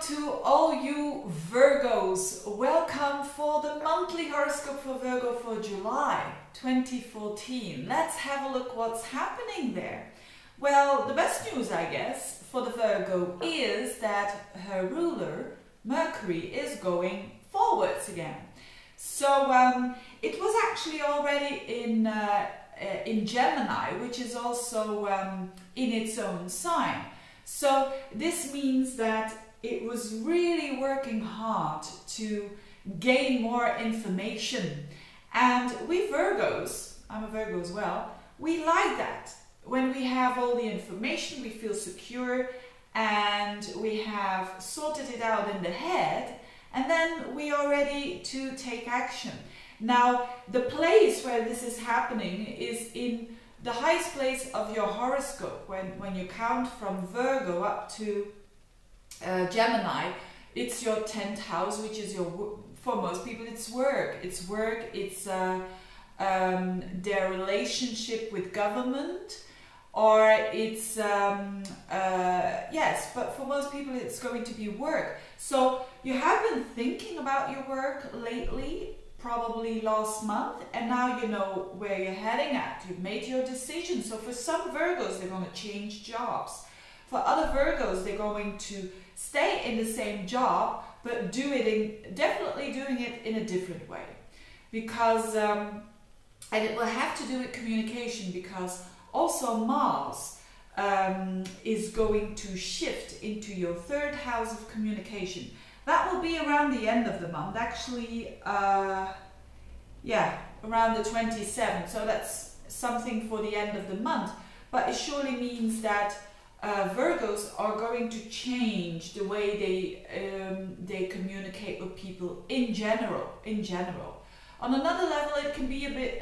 to all you Virgos. Welcome for the monthly horoscope for Virgo for July 2014. Let's have a look what's happening there. Well, the best news, I guess, for the Virgo is that her ruler, Mercury, is going forwards again. So it was actually already in Gemini, which is also in its own sign. So this means that it was really working hard to gain more information. And we Virgos, I'm a Virgo as well, we like that. When we have all the information, we feel secure and we have sorted it out in the head, and then we are ready to take action. Now, the place where this is happening is in the highest place of your horoscope. When you count from Virgo up to Gemini, it's your 10th house, which is your, for most people, it's work. It's work, it's their relationship with government, or it's, yes, but for most people it's going to be work. So you have been thinking about your work lately, probably last month, and now you know where you're heading at. You've made your decision. So for some Virgos, they're going to change jobs. For other Virgos, they're going to stay in the same job, but definitely doing it in a different way. Because, and it will have to do with communication, because also Mars is going to shift into your 3rd house of communication. That will be around the end of the month, actually, yeah, around the 27th. So that's something for the end of the month. But it surely means that Virgos are going to change the way they communicate with people in general. On another level, it can be a bit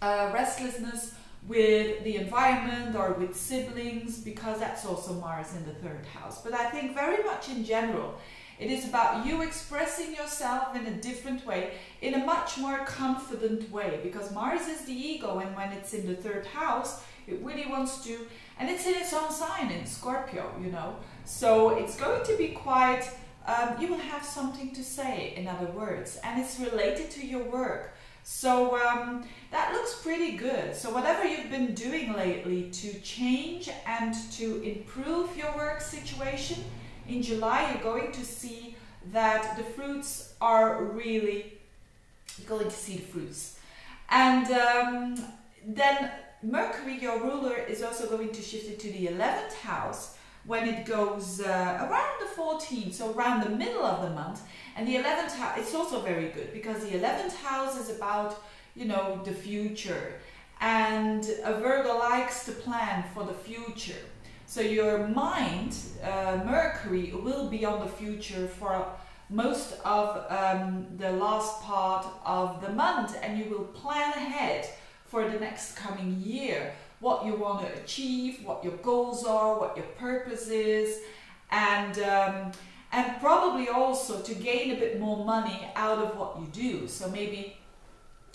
restlessness with the environment or with siblings, because that's also Mars in the 3rd house. But I think very much in general, it is about you expressing yourself in a different way, in a much more confident way, because Mars is the ego, and when it's in the 3rd house, it really wants to, and it's in its own sign, in Scorpio, you know. So it's going to be quite, you will have something to say, in other words, and it's related to your work. So that looks pretty good. So whatever you've been doing lately to change and to improve your work situation, in July you're going to see that the fruits are really, you're going to see the fruits. And then Mercury, your ruler, is also going to shift into the 11th house when it goes around the 14th, so around the middle of the month. And the 11th house, it's also very good, because the 11th house is about, you know, the future. And a Virgo likes to plan for the future. So your mind, Mercury, will be on the future for most of the last part of the month, and you will plan ahead for the next coming year, what you want to achieve, what your goals are, what your purpose is, and probably also to gain a bit more money out of what you do. So maybe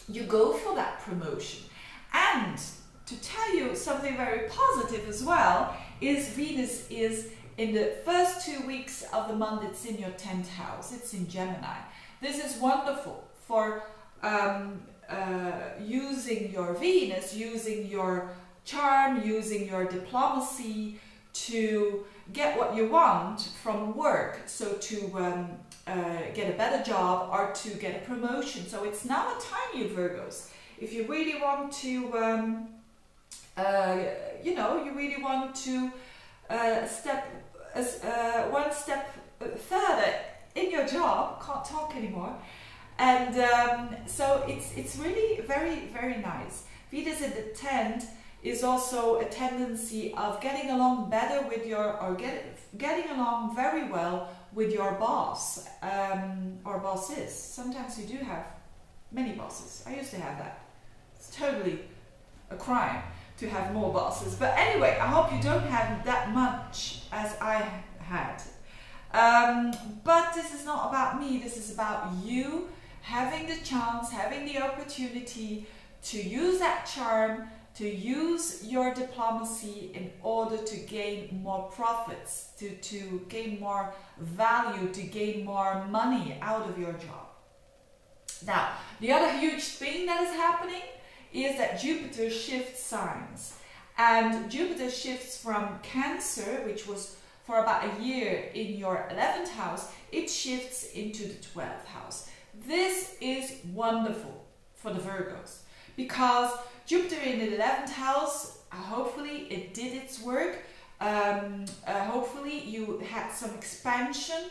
you go for that promotion. And to tell you something very positive as well, is Venus is in the first 2 weeks of the month, it's in your 10th house, it's in Gemini. This is wonderful for using your Venus, using your charm, using your diplomacy to get what you want from work. So to get a better job or to get a promotion. So it's now a time, you Virgos, if you really want to, you know, you really want to one step further in your job, can't talk anymore. And so it's really very, very nice. Venus in the 10th is also a tendency of getting along better with your, or getting along very well with your boss, or bosses. Sometimes you do have many bosses. I used to have that. It's totally a crime to have more bosses. But anyway, I hope you don't have that much as I had. But this is not about me. This is about you having the chance, having the opportunity to use that charm to use your diplomacy in order to gain more profits, to gain more value, to gain more money out of your job. Now, the other huge thing that is happening is that Jupiter shifts signs. And Jupiter shifts from Cancer, which was for about a year in your 11th house, it shifts into the 12th house. This is wonderful for the Virgos because Jupiter in the 11th house, hopefully it did its work. Hopefully you had some expansion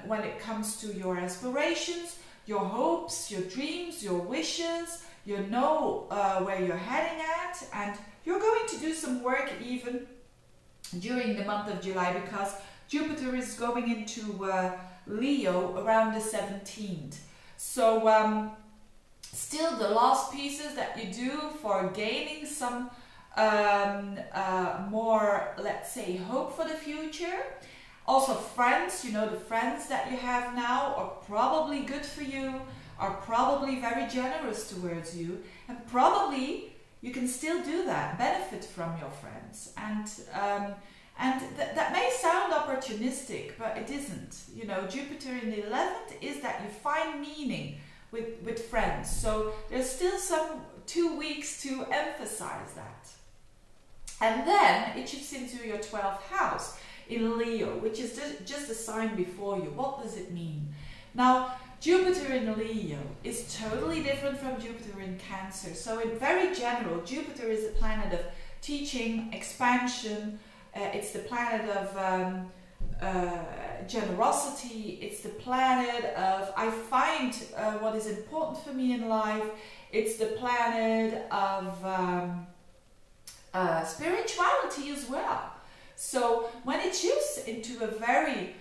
when it comes to your aspirations, your hopes, your dreams, your wishes. You know where you're heading at, and you're going to do some work even during the month of July because Jupiter is going into Leo around the 17th. So still the last pieces that you do for gaining some more, let's say, hope for the future. Also friends, you know, the friends that you have now are probably good for you, are probably very generous towards you, and probably you can still do that, benefit from your friends. And that may sound opportunistic, but it isn't. You know, Jupiter in the 11th is that you find meaning with friends. So there's still some 2 weeks to emphasize that. And then it shifts into your 12th house in Leo, which is just a sign before you. What does it mean? Now, Jupiter in Leo is totally different from Jupiter in Cancer. So in very general, Jupiter is the planet of teaching, expansion. It's the planet of generosity. It's the planet of, I find what is important for me in life. It's the planet of spirituality as well. So when it shifts into a very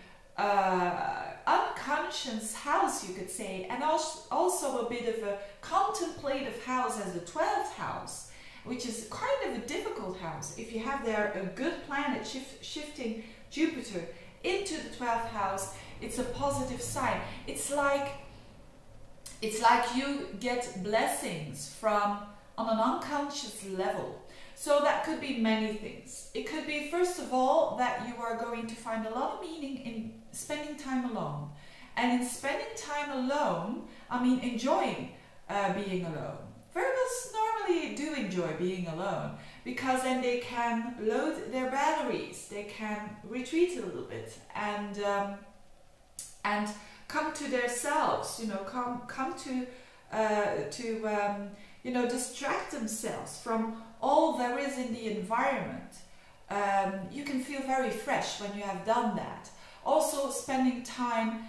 unconscious house, you could say, and also a bit of a contemplative house as the 12th house, which is kind of a difficult house. If you have there a good planet shifting Jupiter into the 12th house, it's a positive sign. It's like you get blessings from on an unconscious level. So that could be many things. It could be, first of all, that you are going to find a lot of meaning in spending time alone. And in spending time alone, I mean enjoying being alone. Virgos normally do enjoy being alone because then they can load their batteries, they can retreat a little bit and come to themselves, you know, come to you know, distract themselves from all there is in the environment. You can feel very fresh when you have done that. Also spending time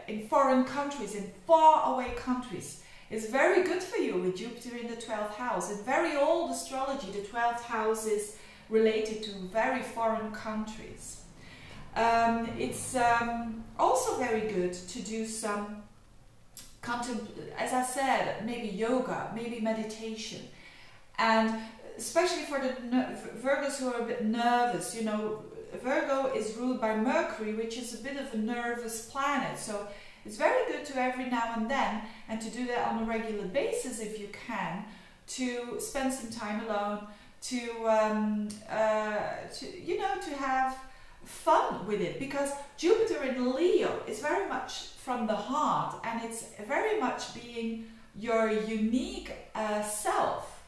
in foreign countries, in far away countries, is very good for you with Jupiter in the 12th house. In very old astrology, the 12th house is related to very foreign countries. It's also very good to do some as I said, maybe yoga, maybe meditation. And especially for the Virgos who are a bit nervous, you know, Virgo is ruled by Mercury, which is a bit of a nervous planet. So it's very good to every now and then, and to do that on a regular basis if you can, to spend some time alone, to you know, to have fun with it, because Jupiter in Leo is very much from the heart, and it's very much being your unique self.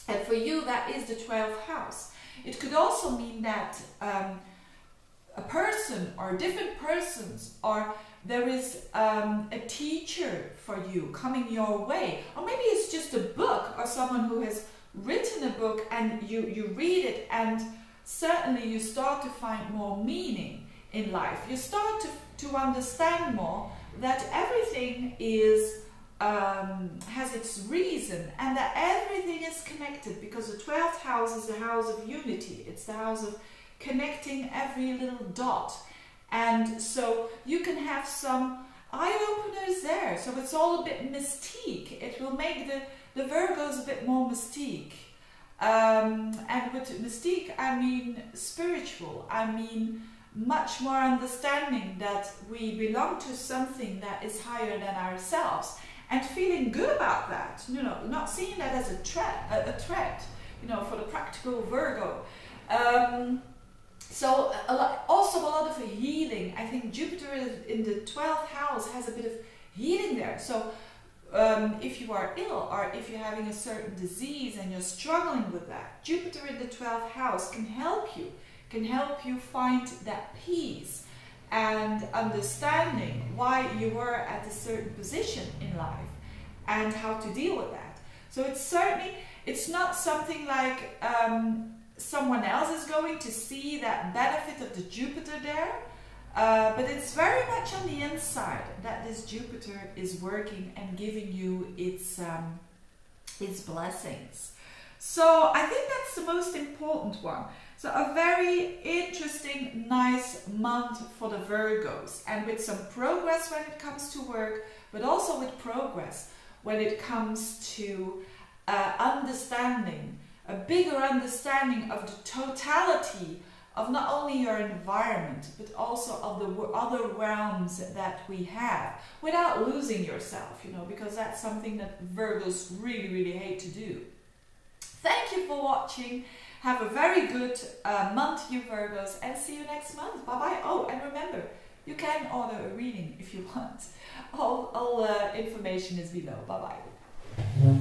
And for you, that is the 12th house. It could also mean that a person or different persons, or there is a teacher for you coming your way, or maybe it's just a book or someone who has written a book and you read it, and certainly you start to find more meaning in life. You start to understand more that everything is has its reason, and that everything is connected, because the 12th house is the house of unity. It's the house of connecting every little dot, and so you can have some eye-openers there. So it's all a bit mystique. It will make the Virgos a bit more mystique. And with mystique, I mean spiritual. I mean much more understanding that we belong to something that is higher than ourselves. and feeling good about that, you know, not seeing that as a threat, you know, for the practical Virgo. So also a lot of healing. I think Jupiter in the 12th house has a bit of healing there. So if you are ill or if you're having a certain disease and you're struggling with that, Jupiter in the 12th house can help you find that peace and understanding why you were at a certain position in life and how to deal with that. So it's not something like someone else is going to see that benefit of the Jupiter there, but it's very much on the inside that this Jupiter is working and giving you its blessings. So I think that's the most important one. So a very interesting, nice month for the Virgos, and with some progress when it comes to work, but also with progress when it comes to understanding, a bigger understanding of the totality of not only your environment, but also of the other realms that we have, without losing yourself, you know, because that's something that Virgos really, really hate to do. Thank you for watching. Have a very good month, you Virgos, and see you next month. Bye-bye. Oh, and remember, you can order a reading if you want. All information is below. Bye-bye.